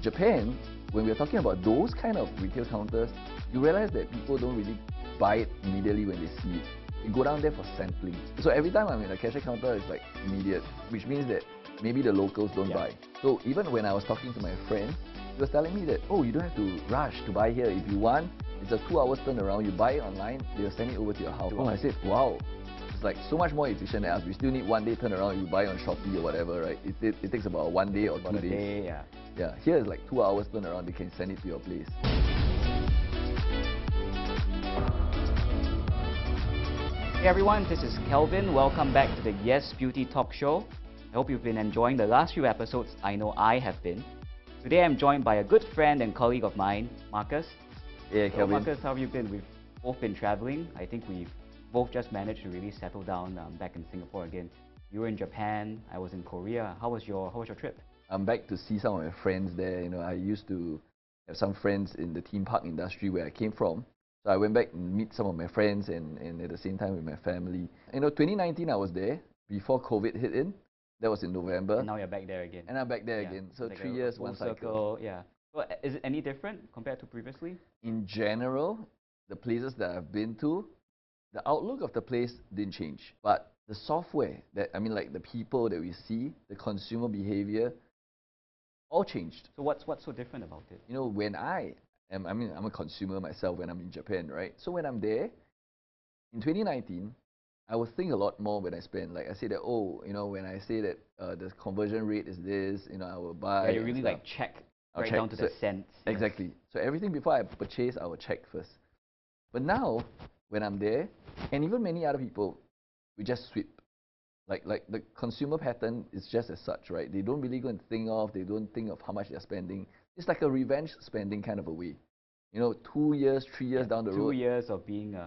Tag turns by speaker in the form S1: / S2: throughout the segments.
S1: Japan, when we're talking about those kind of retail counters, you realize that people don't really buy it immediately when they see it. They go down there for sampling. So every time I'm in a cashier counter, it's like immediate, which means that maybe the locals don't buy. So even when I was talking to my friend, he was telling me that, oh, you don't have to rush to buy here. If you want, it's a 2-hour turnaround. You buy it online, they'll send it over to your house. Oh, I said, wow. It's like so much more efficient than us. We still need 1 day turnaround. You buy on Shopee or whatever, right? It takes about 1 day or 2 days. Yeah, here is like 2 hours turnaround. They can send it to your place.
S2: Hey everyone, this is Kelvin. Welcome back to the Yes Beauty Talk Show. I hope you've been enjoying the last few episodes. I know I have been. Today I'm joined by a good friend and colleague of mine, Marcus.
S1: Yeah, Kelvin.
S2: So Marcus, how have you been? We've both been traveling. I think we've both just managed to really settle down back in Singapore again. You were in Japan, I was in Korea. How was your trip?
S1: I'm back to see some of my friends there. You know, I used to have some friends in the theme park industry where I came from. So I went back and meet some of my friends and at the same time with my family. You know, 2019 I was there before COVID hit in. That was in November.
S2: And now you're back there again.
S1: And I'm back there again. So like 3 years, one cycle.
S2: Yeah. So is it any different compared to previously?
S1: In general, the places that I've been to, the outlook of the place didn't change. But the software, like the people that we see, the consumer behavior, all changed.
S2: So what's so different about it?
S1: You know, when I'm a consumer myself when I'm in Japan, right? So when I'm there, in 2019, I would think a lot more when I spend. Like I say that, oh, you know, when I say that the conversion rate is this, you know, I will buy.
S2: Yeah, you really like check right down to the cents.
S1: Exactly. So everything before I purchase, I will check first. But now, when I'm there, and even many other people, we just sweep. Like the consumer pattern is just as such, right? They don't really go and think of how much they're spending. It's like a revenge spending kind of a way. You know, 2 years, 3 years down the road.
S2: 2 years of being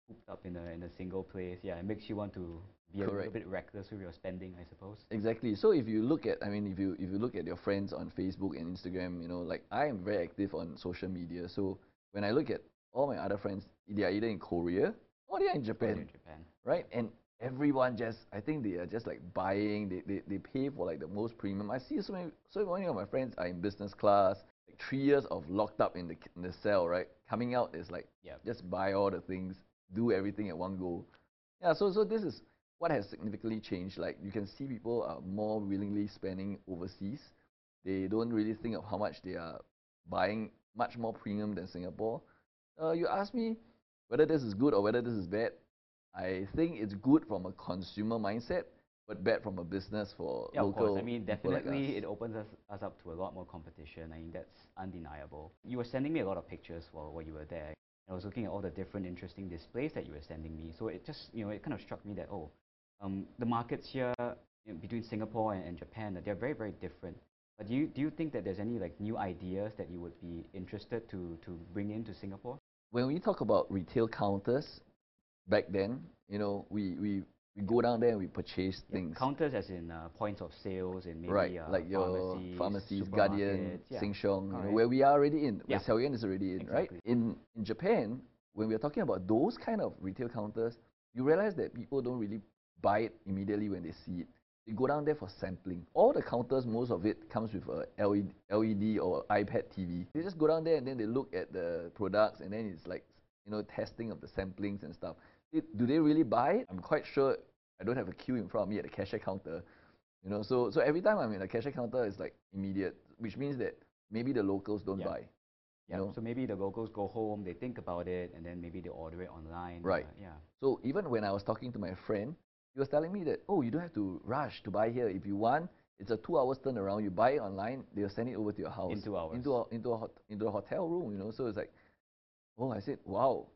S2: cooped up in a single place, yeah, it makes you want to be a little bit reckless with your spending, I suppose.
S1: Exactly. So if you look at, if you look at your friends on Facebook and Instagram, you know, like I am very active on social media. So when I look at all my other friends, they are either in Korea or they are in Japan, right? And everyone I think they are just like buying. They pay for like the most premium. I see so many of my friends are in business class. Like 3 years of locked up in the cell, right? Coming out is like just buy all the things, do everything at one go. Yeah, so this is what has significantly changed. Like you can see people are more willingly spending overseas. They don't really think of how much they are buying, much more premium than Singapore. You ask me whether this is good or whether this is bad. I think it's good from a consumer mindset, but bad from a business for local.
S2: Of course. I mean, definitely
S1: like
S2: it opens us up to a lot more competition. I mean, that's undeniable. You were sending me a lot of pictures while you were there. I was looking at all the different interesting displays that you were sending me. So it just, it kind of struck me that, the markets here between Singapore and Japan, they're very, very different. But do you think that there's any like new ideas that you would be interested to bring into Singapore?
S1: When we talk about retail counters, back then, you know, we go down there and we purchase things.
S2: Counters as in points of sales and maybe
S1: like your pharmacies, Guardian, Sheng-Siong, you know, where we are already in, where Xiaoyan is already in, right? In Japan, when we're talking about those kind of retail counters, you realize that people don't really buy it immediately when they see it. They go down there for sampling. All the counters, most of it comes with a LED or iPad TV. They just go down there and then they look at the products and then it's like, you know, testing of the samplings and stuff. Do they really buy it? I'm quite sure I don't have a queue in front of me at the cashier counter. You know, so every time I'm in a cashier counter, it's like immediate, which means that maybe the locals don't buy.
S2: Yeah, you know? So maybe the locals go home, they think about it, and then maybe they order it online.
S1: Right. So even when I was talking to my friend, he was telling me that, oh, you don't have to rush to buy here. If you want, it's a 2 hours turnaround. You buy it online, they'll send it over to your house.
S2: In 2 hours.
S1: Into a hotel room, you know. So it's like, oh, I said, wow.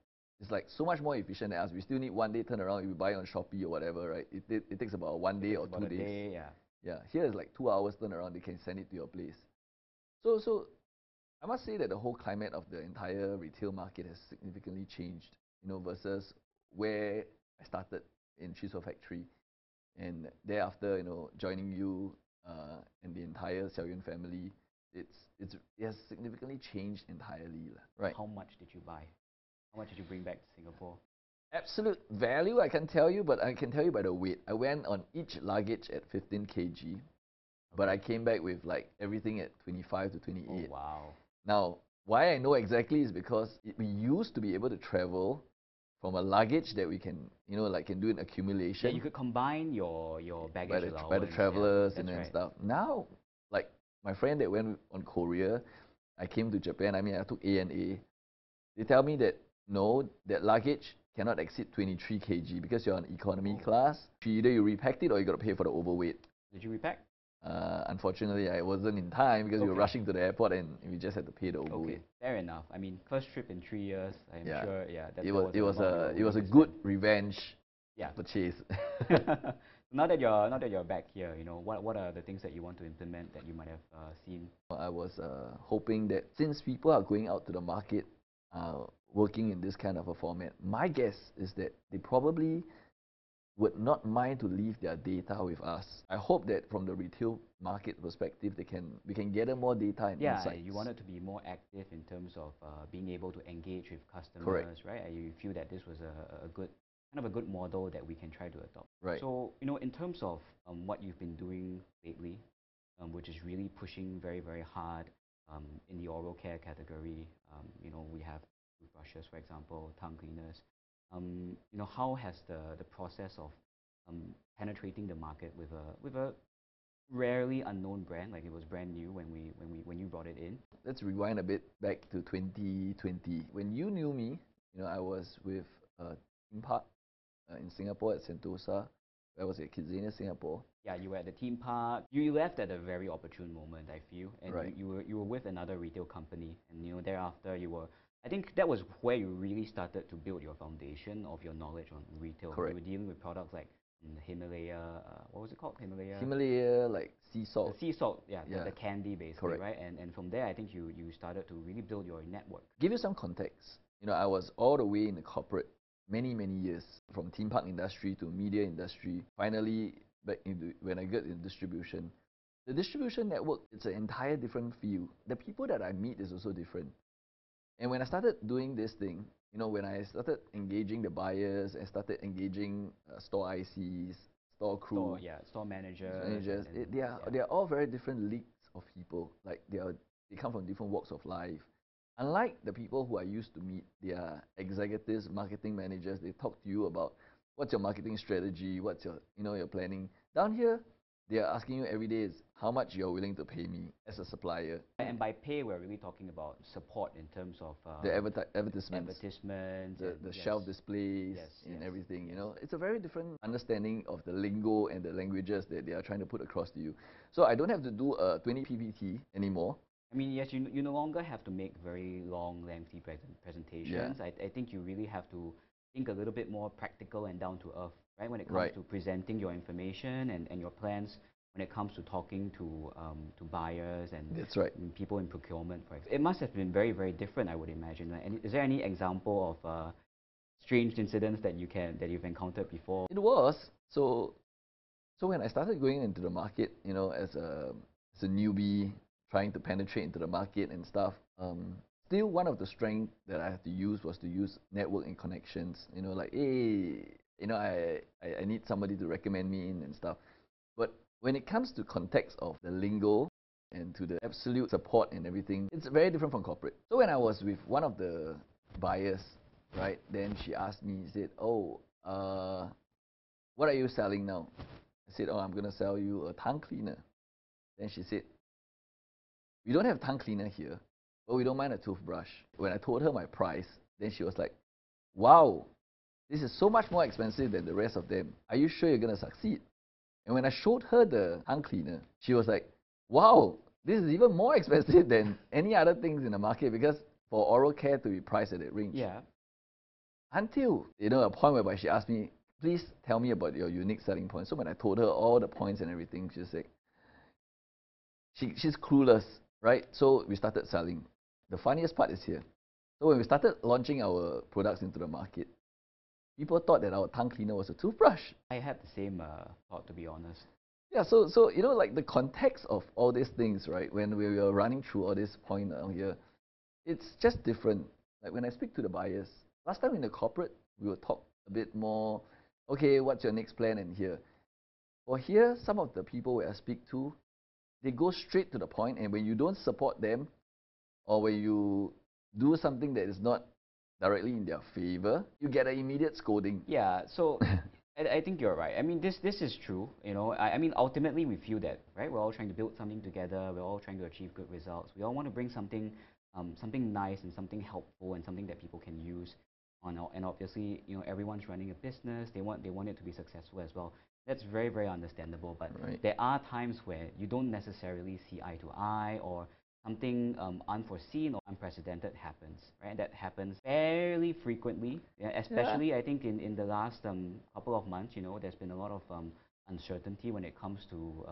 S1: It's like so much more efficient than us. We still need 1 day turnaround if you buy on Shopee or whatever, right? It takes about 1 day or 2 days. Yeah. Here is like 2 hours turnaround. They can send it to your place. So I must say that the whole climate of the entire retail market has significantly changed, you know, versus where I started in Chisel Factory, and thereafter, you know, joining you and the entire Xiaoyan family, it has significantly changed entirely, right?
S2: How much did you buy? How much did you bring back to Singapore?
S1: Absolute value, I can't tell you, but I can tell you by the weight. I went on each luggage at 15 kg. but I came back with like everything at 25 to 28.
S2: Oh, wow.
S1: Now, why I know exactly is because we used to be able to travel from a luggage that we can, like can do an
S2: Yeah,
S1: accumulation
S2: you could combine your
S1: by
S2: baggage
S1: by the
S2: allowance. Yeah,
S1: travelers
S2: that's
S1: and
S2: right.
S1: stuff. Now, like my friend that went on Korea, I came to Japan. I mean, I took ANA. They tell me that no, that luggage cannot exceed 23 kg because you're on economy
S2: Oh.
S1: class. Either you repacked it or you got to pay for the overweight.
S2: Did you repack?
S1: Unfortunately, I wasn't in time because we were
S2: Okay.
S1: rushing to the airport and we just had to pay the
S2: Okay,
S1: overweight.
S2: fair enough. I mean, first trip in 3 years, I'm
S1: Yeah,
S2: sure, yeah, that,
S1: it
S2: that
S1: was
S2: was
S1: it
S2: a
S1: was
S2: lot you were
S1: a it was
S2: willing
S1: a
S2: to
S1: good
S2: spend.
S1: revenge
S2: Yeah.
S1: purchase.
S2: Now that you're back here, what are the things that you want to implement that you might have seen?
S1: I was hoping that since people are going out to the market, working in this kind of a format, my guess is that they probably would not mind to leave their data with us. I hope that from the retail market perspective, we can gather more data and
S2: Yeah,
S1: insights.
S2: you wanted to be more active in terms of being able to engage with customers,
S1: Correct.
S2: right? And you feel that this was a good kind of a good model that we can try to adopt.
S1: Right.
S2: So, in terms of what you've been doing lately, which is really pushing very, very hard in the oral care category. We have toothbrushes, for example, tongue cleaners. How has the process of penetrating the market with a rarely unknown brand, like it was brand new when you brought it in?
S1: Let's rewind a bit back to 2020. When you knew me, I was with Theme Park in Singapore at Sentosa. I was at Kidzania, Singapore.
S2: Yeah, you were at the theme park. You left at a very opportune moment, I feel, and
S1: Right.
S2: you were with another retail company, and thereafter you were. I think that was where you really started to build your foundation of your knowledge on retail.
S1: Correct.
S2: You were dealing with products like Himalaya. What was it called? Himalaya.
S1: Himalaya, like sea
S2: The
S1: salt.
S2: sea salt, yeah,
S1: Yeah.
S2: the candy basically,
S1: Correct.
S2: right? And from there, I think you started to really build your network.
S1: Give you some context. I was all the way in the corporate many, many years, from theme park industry to media industry. Finally, back into when I got in distribution. The distribution network, it's an entire different field. The people that I meet is also different. And when I started doing this thing, when I started engaging the buyers, I started engaging store ICs, store crew,
S2: Store managers.
S1: managers,
S2: Yeah.
S1: they are all very different leagues of people. Like they come from different walks of life. Unlike the people who I used to meet, they are executives, marketing managers. They talk to you about what's your marketing strategy, what's your your planning. Down here, they are asking you every day is how much you're willing to pay me as a supplier.
S2: And by pay, we're really talking about support in terms of
S1: The advertisements,
S2: advertisements,
S1: the shelf displays, and
S2: yes,
S1: everything.
S2: yes.
S1: It's a very different understanding of the lingo and the languages that they are trying to put across to you. So I don't have to do a 20 PPT anymore.
S2: I mean, yes, you no longer have to make very long, lengthy presentations. I think you really have to think a little bit more practical and down to earth, right? When it comes
S1: Right.
S2: to presenting your information and your plans, when it comes to talking to buyers and
S1: That's right.
S2: people in procurement, for example. It must have been very, very different, I would imagine. Right? And is there any example of strange incidents that you've encountered before?
S1: It was. So when I started going into the market, as a newbie trying to penetrate into the market and stuff, still one of the strengths that I had to use was to use network and connections. Like hey, I need somebody to recommend me in and stuff. But when it comes to context of the lingo and to the absolute support and everything, it's very different from corporate. So when I was with one of the buyers, right, then she asked me, she said, "Oh, what are you selling now?" I said, "Oh, I'm going to sell you a tongue cleaner." Then she said, "We don't have tongue cleaner here, but we don't mind a toothbrush." When I told her my price, then she was like, "Wow, this is so much more expensive than the rest of them. Are you sure you're going to succeed?" And when I showed her the tongue cleaner, she was like, "Wow, this is even more expensive than any other things in the market because for oral care to be priced at that range."
S2: Yeah.
S1: Until, a point whereby she asked me, "Please tell me about your unique selling points." So when I told her all the points and everything, she's like, she's clueless, right? So we started selling. The funniest part is here. So when we started launching our products into the market, people thought that our tongue cleaner was a toothbrush.
S2: I had the same thought, to be honest.
S1: Yeah, so like the context of all these things, right? When we were running through all this point out here, it's just different. Like when I speak to the buyers, last time in the corporate, we would talk a bit more, okay, what's your next plan and here. For here, some of the people where I speak to, they go straight to the point, and when you don't support them, or when you do something that is not directly in their favor, you get an immediate scolding.
S2: Yeah, so I think you're right. I mean, this is true. You know, I mean, ultimately we feel that, right? We're all trying to build something together. We're all trying to achieve good results. We all want to bring something, something nice and something helpful and something that people can use. And obviously, you know, everyone's running a business. They want it to be successful as well. That's very, very understandable. But
S1: Right.
S2: there are times where you don't necessarily see eye to eye, or something unforeseen or unprecedented happens, right? That happens fairly frequently, yeah, especially I think in the last couple of months. You know, there's been a lot of uncertainty when it comes to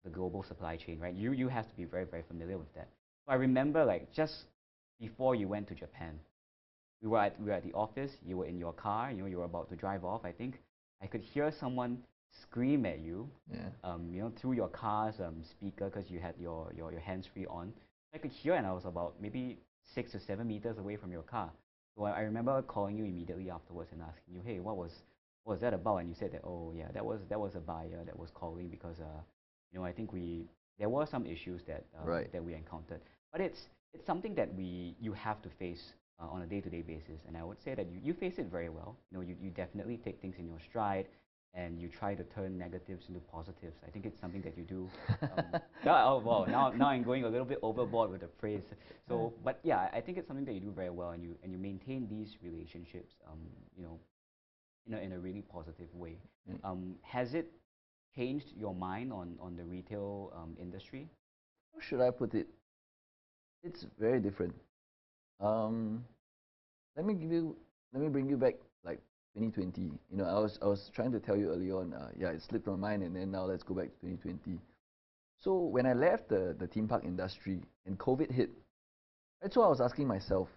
S2: the global supply chain, right? You have to be very, very familiar with that. So I remember, like, just before you went to Japan, we were at the office. You were in your car. You know, you were about to drive off. I think I could hear someone scream at you,
S1: Yeah.
S2: you know, through your car's speaker, because you had your hands-free on. I could hear, and I was about maybe 6 or 7 meters away from your car. So I remember calling you immediately afterwards and asking you, hey, what was that about? And you said that, oh yeah, that was a buyer that was calling because you know, I think there were some issues that
S1: Right.
S2: that we encountered. But it's something that you have to face on a day-to-day basis, and I would say that you face it very well. You know, you definitely take things in your stride, and you try to turn negatives into positives. I think it's something that you do. Oh, wow, now I'm going a little bit overboard with the praise. So, but yeah, I think it's something that you do very well, and you maintain these relationships, you know, in a really positive way. Has it changed your mind on the retail industry?
S1: How should I put it? It's very different. Um, let me give you, let me bring you back like 2020. You know, I was trying to tell you earlier on. Yeah, it slipped my mind, and then now let's go back to 2020. So when I left the theme park industry and COVID hit, that's what I was asking myself: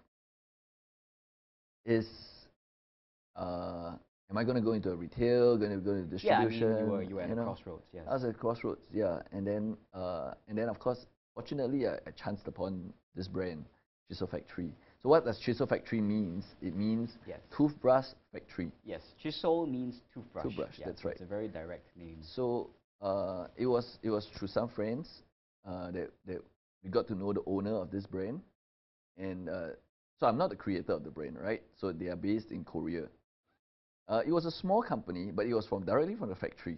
S1: is uh, am I going to go into a retail? Going to go into
S2: Yeah, I mean,
S1: distribution?
S2: you were at
S1: You
S2: a
S1: know,
S2: crossroads. Yes.
S1: I was at crossroads. Yeah, and then of course, fortunately, I chanced upon this brand, Chisel Factory. So what does Chisel Factory means? It means
S2: Yes.
S1: toothbrush factory.
S2: Yes. Chisel means toothbrush.
S1: Toothbrush.
S2: Yeah,
S1: That's
S2: so
S1: right.
S2: it's a very direct name.
S1: So it was through some friends that we got to know the owner of this brand, and so I'm not the creator of the brand, right? So they are based in Korea. It was a small company, but it was directly from the factory,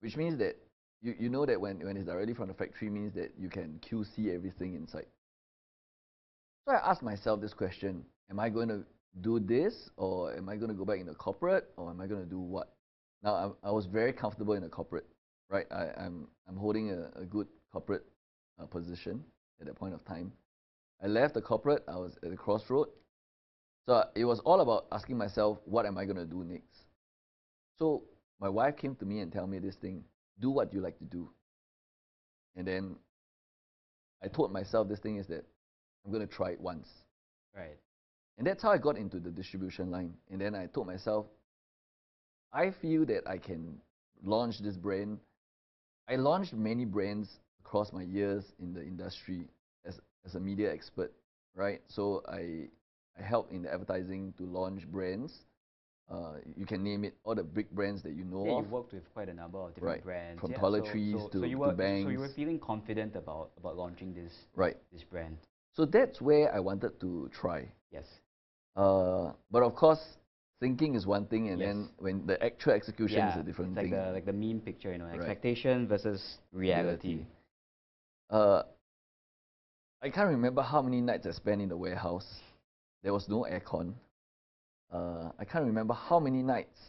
S1: which means that you know that when it's directly from the factory means that you can QC everything inside. So I asked myself this question: am I going to do this, or am I going to go back in the corporate, or am I going to do what? Now I was very comfortable in the corporate, right? I'm holding a good corporate position at that point of time. I left the corporate. I was at the crossroad. So it was all about asking myself, what am I going to do next? So my wife came to me and tell me this thing: do what you like to do. And then I told myself this thing is that I'm going to try it once.
S2: Right.
S1: And that's how I got into the distribution line. And then I told myself, I feel that I can launch this brand. I launched many brands across my years in the industry as a media expert, right? So I help in the advertising to launch brands. You can name it, all the big brands that you know
S2: Yeah, you
S1: of,
S2: worked with quite a number of different
S1: right?
S2: brands.
S1: From
S2: Yeah,
S1: toiletries
S2: so you
S1: to
S2: were
S1: banks,
S2: feeling confident about launching
S1: right?
S2: this brand.
S1: So that's where I wanted to try.
S2: Yes.
S1: But of course, thinking is one thing, and
S2: Yes.
S1: then when the actual execution is
S2: Yeah,
S1: a different
S2: it's like
S1: thing.
S2: the meme picture, you know,
S1: Right.
S2: expectation versus reality.
S1: Uh, I can't remember how many nights I spent in the warehouse. There was no aircon. I can't remember how many nights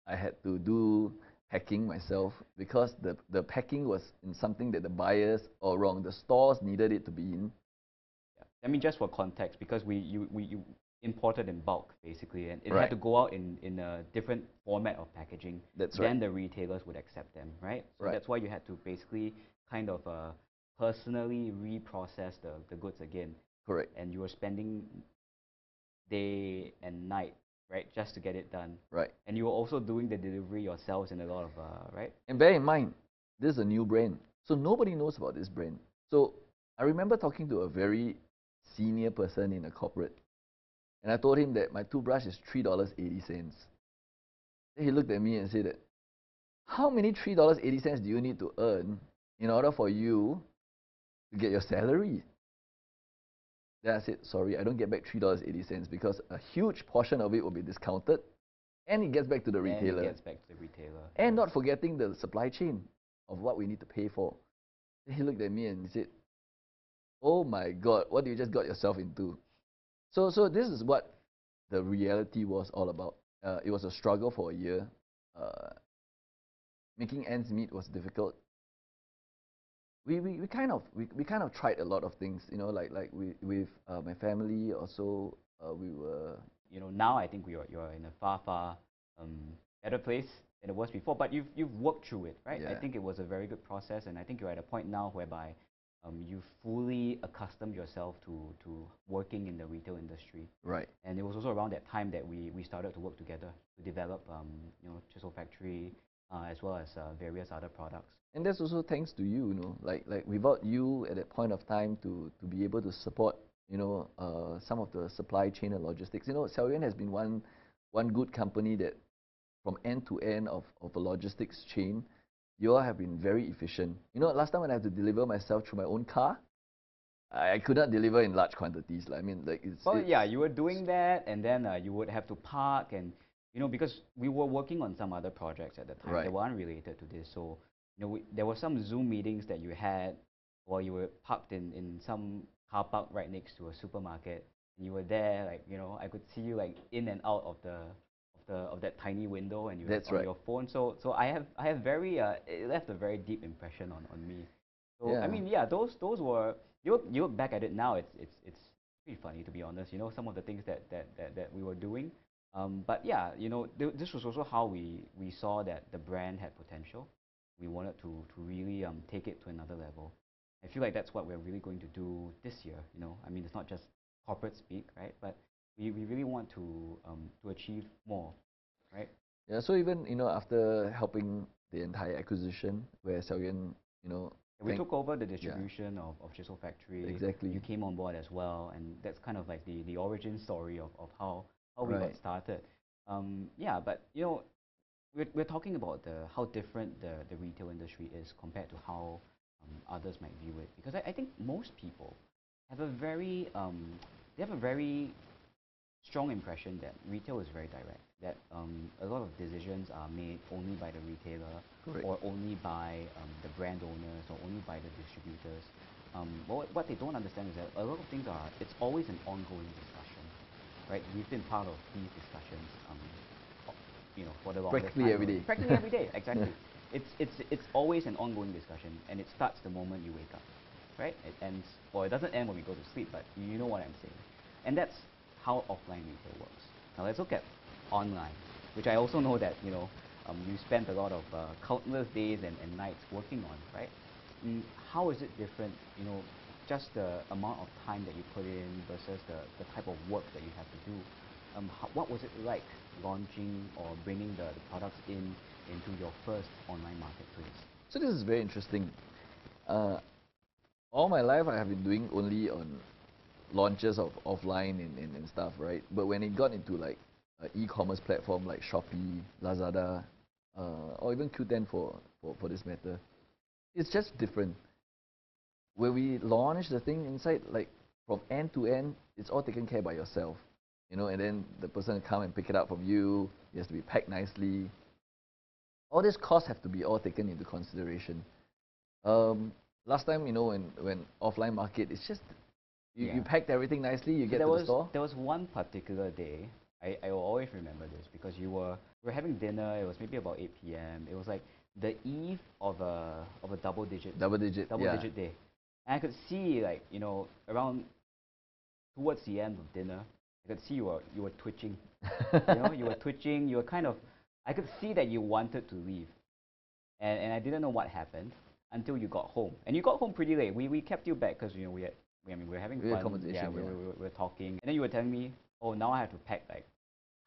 S1: I had to do packing myself because the packing was in something that the buyers, or wrong, the stores needed it to be in.
S2: Yeah. I mean, just for context, because you imported in bulk basically, and it had
S1: Right.
S2: to go out in a different format of packaging.
S1: That's
S2: then
S1: right.
S2: the retailers would accept them, right? So
S1: Right.
S2: that's why you had to basically kind of personally reprocess the goods again,
S1: Correct.
S2: and you were spending day and night, right, just to get it done.
S1: Right.
S2: And you were also doing the delivery yourselves in a lot of right?
S1: And bear in mind, this is a new brand. So nobody knows about this brand. So I remember talking to a very senior person in a corporate, and I told him that my toothbrush is $3.80. Then he looked at me and said that, how many $3.80 do you need to earn in order for you to get your salary. Then I said, sorry, I don't get back $3.80 because a huge portion of it will be discounted and it gets back to the retailer.
S2: And it gets back to the retailer.
S1: And not forgetting the supply chain of what we need to pay for. Then he looked at me and he said, oh my God, what you just got yourself into? So this is what the reality was all about. It was a struggle for a year. Making ends meet was difficult. We kind of tried a lot of things, like with my family also. We were
S2: Now I think you're in a far better place than it was before. But you've worked through it, right? I
S1: Yeah.
S2: think it was a very good process, and I think you're at a point now whereby you fully accustomed yourself to working in the retail industry.
S1: right.
S2: And it was also around that time that we started to work together to develop Chisel Factory as well as various other products.
S1: And that's also thanks to you, like without you at that point of time to be able to support, some of the supply chain and logistics. Xiao Yuan has been one good company that from end to end of a logistics chain, you all have been very efficient. Last time when I had to deliver myself through my own car, I could not deliver in large quantities. I mean, like
S2: Well, yeah, you were doing that, and then you would have to park, and because we were working on some other projects at the time
S1: Right.
S2: that were unrelated to this. So, there were some Zoom meetings that you had while you were parked in some car park right next to a supermarket, and you were there, like I could see you like in and out of that tiny window, and you were
S1: That's
S2: on
S1: right.
S2: your phone. So I have very it left a very deep impression on me. So I
S1: Yeah.
S2: mean, yeah, those were you look back at it now, it's pretty funny, to be honest. Some of the things that we were doing. But yeah, this was also how we saw that the brand had potential. We wanted to really take it to another level. I feel like that's what we're really going to do this year. I mean, it's not just corporate speak, right? But we really want to achieve more, right?
S1: Yeah. So even after helping the entire acquisition, where Xiao Yuan,
S2: We took over the
S1: yeah,
S2: distribution of Chisel Factory.
S1: exactly.
S2: You came on board as well, and that's kind of like the origin story of how we got
S1: Right.
S2: started. Yeah, but we're talking about how different the retail industry is compared to how others might view it, because I think most people have they have a very strong impression that retail is very direct, that a lot of decisions are made only by the retailer,
S1: Correct.
S2: or only by the brand owners, or only by the distributors. But what they don't understand is that a lot of things it's always an ongoing discussion, right? We've been part of these discussions, for the longest
S1: Practically
S2: time.
S1: every day.
S2: Practically every day, exactly. It's always an ongoing discussion, and it starts the moment you wake up, right? It ends, well, it doesn't end when we go to sleep, but you know what I'm saying. And that's how offline retail works. Now let's look at online, which I also know that you spent a lot of countless days and nights working on, right? How is it different? Just the amount of time that you put in versus the type of work that you have to do. What was it like launching or bringing the products into your first online marketplace?
S1: So this is very interesting. All my life I have been doing only on launches of offline and stuff, right? But when it got into like e-commerce platform like Shopee, Lazada, or even Q10 for this matter, it's just different. When we launch the thing inside, like from end to end, it's all taken care by yourself, and then the person will come and pick it up from you. It has to be packed nicely. All these costs have to be all taken into consideration. Last time, when offline market, it's just you
S2: Yeah.
S1: packed everything nicely, you
S2: So
S1: get to the store.
S2: there was one particular day, I will always remember this, because we were having dinner. It was maybe about 8 p.m. It was like the eve of a double digit
S1: Double digit, yeah.
S2: digit day, and I could see, like, around towards the end of dinner, I could see you were twitching. You were twitching. You were kind of, I could see that you wanted to leave, and I didn't know what happened until you got home. And you got home pretty late. We kept you back because we were having
S1: We had
S2: fun.
S1: conversation,
S2: Yeah, we were talking, and then you were telling me, oh, now I have to pack like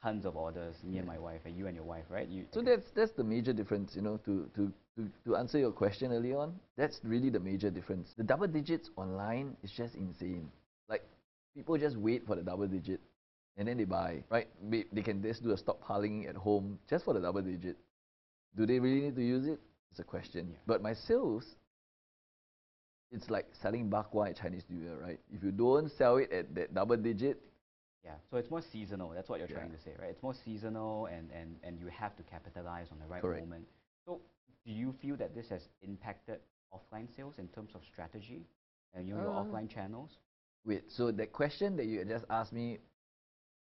S2: tons of orders, me and my wife, and you and your wife, right?
S1: So that's the major difference, to answer your question early on. That's really the major difference. The double digits online is just insane. Like, people just wait for the double digit and then they buy, right? They can just do a stockpiling at home just for the double digit. Do they really need to use it? It's a question.
S2: Yeah.
S1: But my sales it's like selling bakwa at Chinese New Year, right? If you don't sell it at that double digit,
S2: Yeah, so it's more seasonal. That's what you're
S1: yeah,
S2: trying to say, right? It's more seasonal, and you have to capitalize on the right
S1: correct.
S2: moment. So, do you feel that this has impacted offline sales in terms of strategy and your offline channels?
S1: Wait, so that question that you just asked me,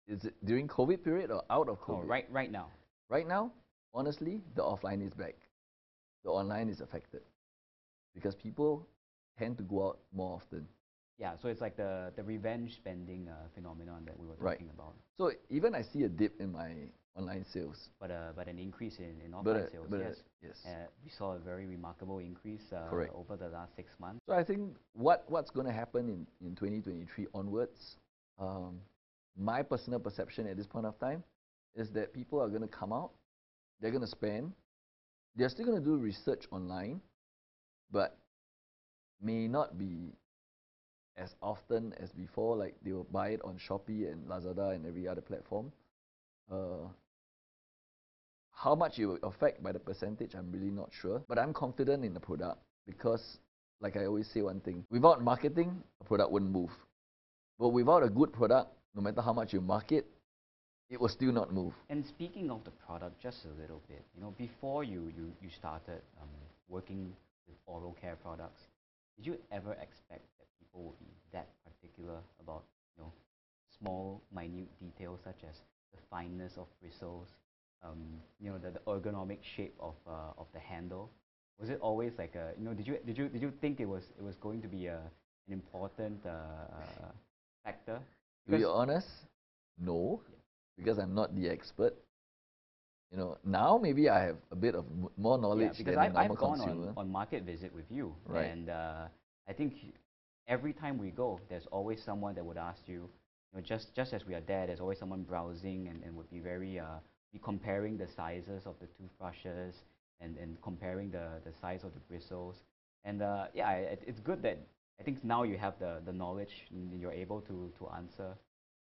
S1: is it during COVID period or out of
S2: No,
S1: COVID?
S2: right now.
S1: Right now, honestly, the offline is back. The online is affected because people tend to go out more often.
S2: Yeah, so it's like the revenge spending phenomenon that we were
S1: Right.
S2: talking about,
S1: So even I see a dip in my online sales.
S2: but an increase in
S1: But
S2: offline sales. Yes,
S1: yes,
S2: we saw a very remarkable increase
S1: correct.
S2: over the last 6 months.
S1: So I think what's going to happen in 2023 onwards, my personal perception at this point of time is that people are going to come out, they're going to spend, they're still going to do research online, but may not be as often as before. Like they will buy it on Shopee and Lazada and every other platform. How much it will affect by the percentage, I'm really not sure. But I'm confident in the product because, like I always say one thing, without marketing, a product wouldn't move. But without a good product, no matter how much you market, it will still not move.
S2: And speaking of the product, just a little bit, before you started working with oral care products, did you ever expect that people would be that particular about, small, minute details such as the fineness of bristles, the ergonomic shape of the handle? Was it always like a, did you think it was going to be an important factor?
S1: To be honest, no, because I'm not the expert. Now maybe I have a bit of more knowledge
S2: because
S1: than a normal
S2: I've gone
S1: consumer.
S2: on market visit with you,
S1: Right.
S2: and I think every time we go, there's always someone that would ask you, just as we are there, there's always someone browsing and would be be comparing the sizes of the toothbrushes and comparing the size of the bristles. And yeah, it's good that I think now you have the knowledge and you're able to answer.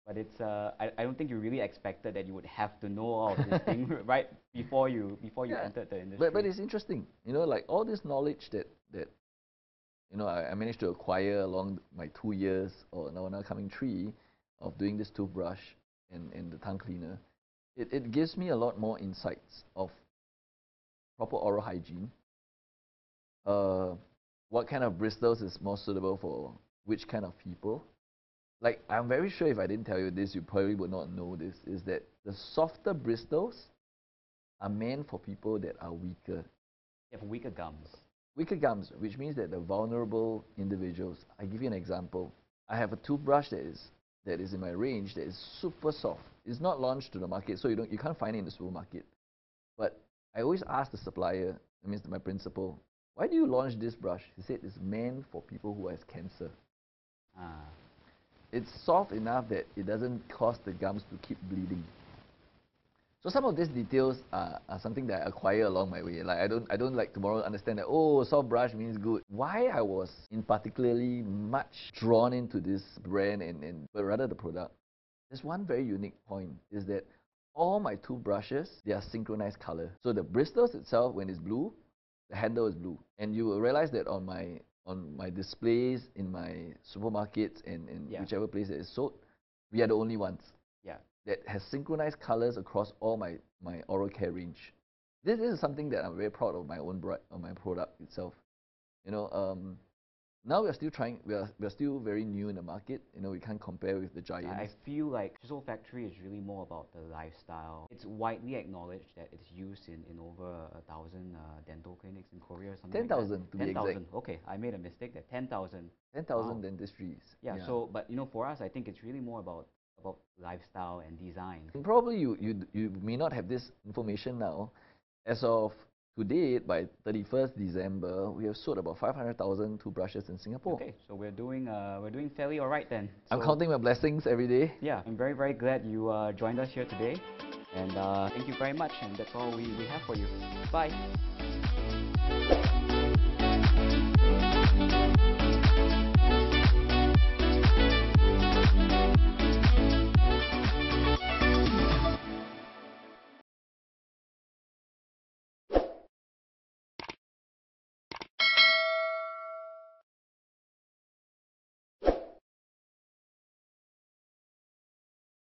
S2: But it's I don't think you really expected that you would have to know all of this thing right before you
S1: Yeah.
S2: entered the industry.
S1: But it's interesting, like all this knowledge that I managed to acquire along my 2 years, or now coming 3, of doing this toothbrush and the tongue cleaner. It gives me a lot more insights of proper oral hygiene. What kind of bristles is more suitable for which kind of people. Like, I'm very sure if I didn't tell you this, you probably would not know this, is that the softer bristles are meant for people that are weaker.
S2: You have weaker gums.
S1: Weaker gums, which means that the vulnerable individuals. I give you an example. I have a toothbrush that is in my range that is super soft. It's not launched to the market, so you can't find it in the supermarket. But I always ask the supplier, that means my principal, why do you launch this brush? He said it's meant for people who has cancer. It's soft enough that it doesn't cause the gums to keep bleeding. So some of these details are something that I acquire along my way. Like I don't like tomorrow understand that, oh, soft brush means good. Why I was in particularly much drawn into this brand but rather the product. There's one very unique point, is that all my toothbrushes, they are synchronized color. So the bristles itself, when it's blue, the handle is blue. And you will realize that on my displays in my supermarkets and whichever place that is sold, we are the only ones that has synchronized colors across all my oral care range. This is something that I'm very proud of my own of my product itself. Now we're still trying. We're still very new in the market. We can't compare with the giants.
S2: I feel like Chisel Factory is really more about the lifestyle. It's widely acknowledged that it's used in over 1,000 dental clinics in Korea or something.
S1: 10,000 to be exact.
S2: 10,000. Okay, I made a mistake there. 10,000.
S1: 10,000 dentistries.
S2: Yeah. So, but for us, I think it's really more about lifestyle and design.
S1: And probably you may not have this information now. As of today, by 31st December, we have sold about 500,000 toothbrushes in Singapore.
S2: Okay, so we're doing fairly all right then.
S1: I'm counting my blessings every day.
S2: Yeah, I'm very, very glad you joined us here today. And thank you very much. And that's all we have for you. Bye.